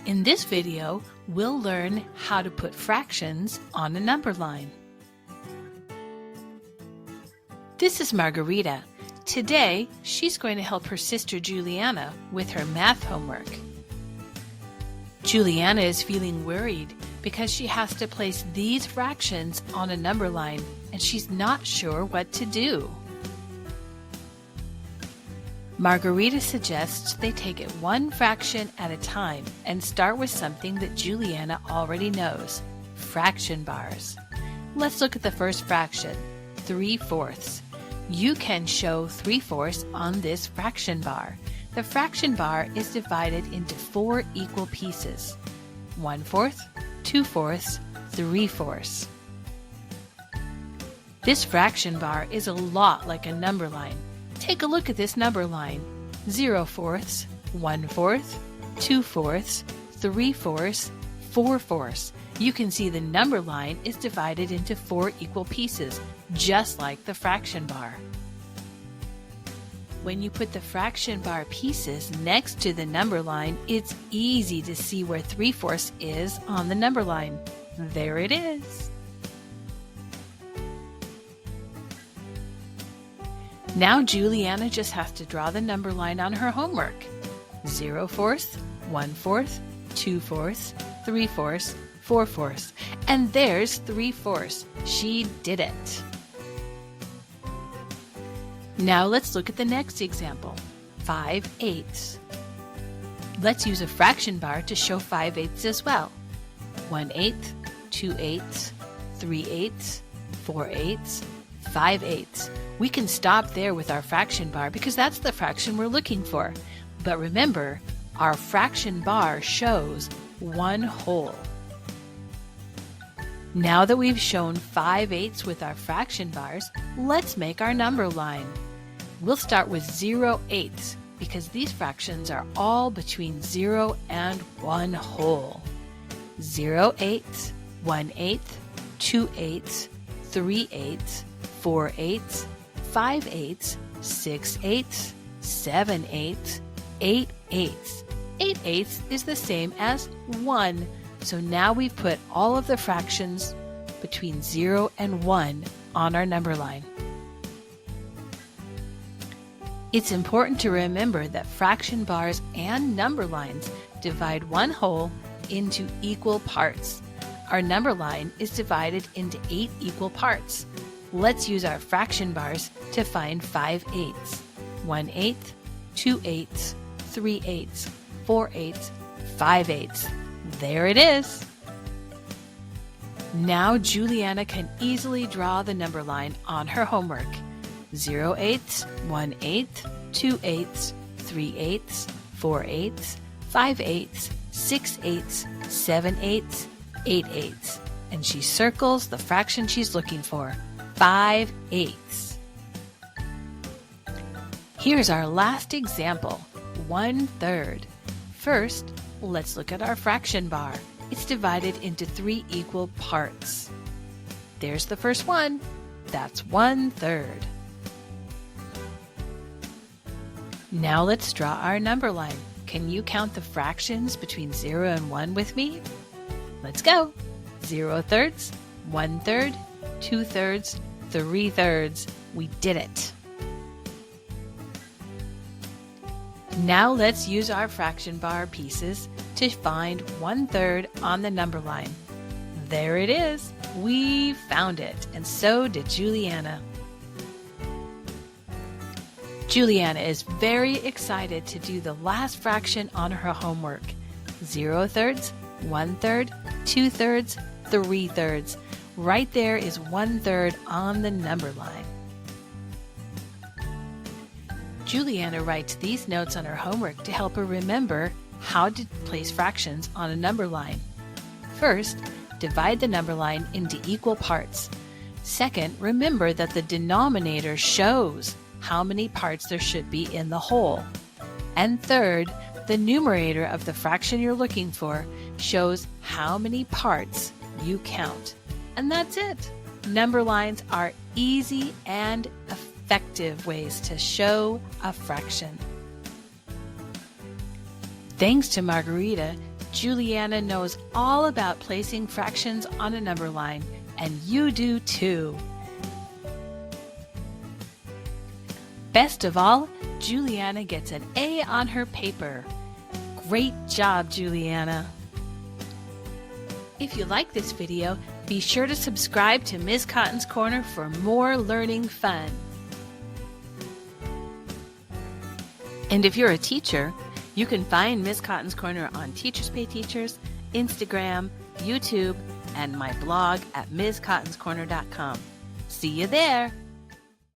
In this video, we'll learn how to put fractions on a number line. This is Margarita. Today, she's going to help her sister Juliana with her math homework. Juliana is feeling worried because she has to place these fractions on a number line and she's not sure what to do. Margarita suggests they take it one fraction at a time and start with something that Juliana already knows, fraction bars. Let's look at the first fraction, 3/4. You can show 3/4 on this fraction bar. The fraction bar is divided into 4 equal pieces, 1/4, 2/4, 3/4. This fraction bar is a lot like a number line. Take a look at this number line, 0/4, 1/4, 2/4, 3/4, 4/4. You can see the number line is divided into 4 equal pieces, just like the fraction bar. When you put the fraction bar pieces next to the number line, it's easy to see where 3/4 is on the number line. There it is. Now Juliana just has to draw the number line on her homework. 0/4, 1/4, 2/4, 3/4, 4/4. And there's 3/4. She did it. Now let's look at the next example, 5/8. Let's use a fraction bar to show 5/8 as well. 1/8, 2/8, 3/8, 4/8, 5/8. We can stop there with our fraction bar because that's the fraction we're looking for. But remember, our fraction bar shows 1 whole. Now that we've shown 5/8 with our fraction bars, let's make our number line. We'll start with 0/8 because these fractions are all between 0 and 1 whole. 0/8, 1/8, 2/8, 3/8, 4/8, 5/8, 6/8, 7/8, 8/8. 8/8 is the same as 1. So now we've put all of the fractions between 0 and 1 on our number line. It's important to remember that fraction bars and number lines divide 1 whole into equal parts. Our number line is divided into 8 equal parts. Let's use our fraction bars to find 5/8. 1/8, 2/8, 3/8, 4/8, 5/8. There it is. Now Juliana can easily draw the number line on her homework. 0/8, 1/8, 2/8, 3/8, 4/8, 5/8, 6/8, 7/8, 8/8. And she circles the fraction she's looking for, 5/8. Here's our last example, 1/3. First, let's look at our fraction bar. It's divided into 3 equal parts. There's the first one. That's 1/3. Now let's draw our number line. Can you count the fractions between 0 and 1 with me? Let's go. 0/3, 1/3, 2/3, 3/3. We did it. Now let's use our fraction bar pieces to find 1/3 on the number line. There it is. We found it, and so did Juliana. Juliana is very excited to do the last fraction on her homework. 0/3, 1/3, 2/3, 3/3. Right there is 1/3 on the number line. Juliana writes these notes on her homework to help her remember how to place fractions on a number line. First, divide the number line into equal parts. Second, remember that the denominator shows how many parts there should be in the whole. And third, the numerator of the fraction you're looking for shows how many parts you count. And that's it. Number lines are easy and effective ways to show a fraction. Thanks to Margarita, Juliana knows all about placing fractions on a number line, and you do too. Best of all, Juliana gets an A on her paper. Great job, Juliana! If you like this video, be sure to subscribe to Ms. Cotton's Corner for more learning fun. And if you're a teacher, you can find Ms. Cotton's Corner on Teachers Pay Teachers, Instagram, YouTube, and my blog at MsCottonsCorner.com. See you there!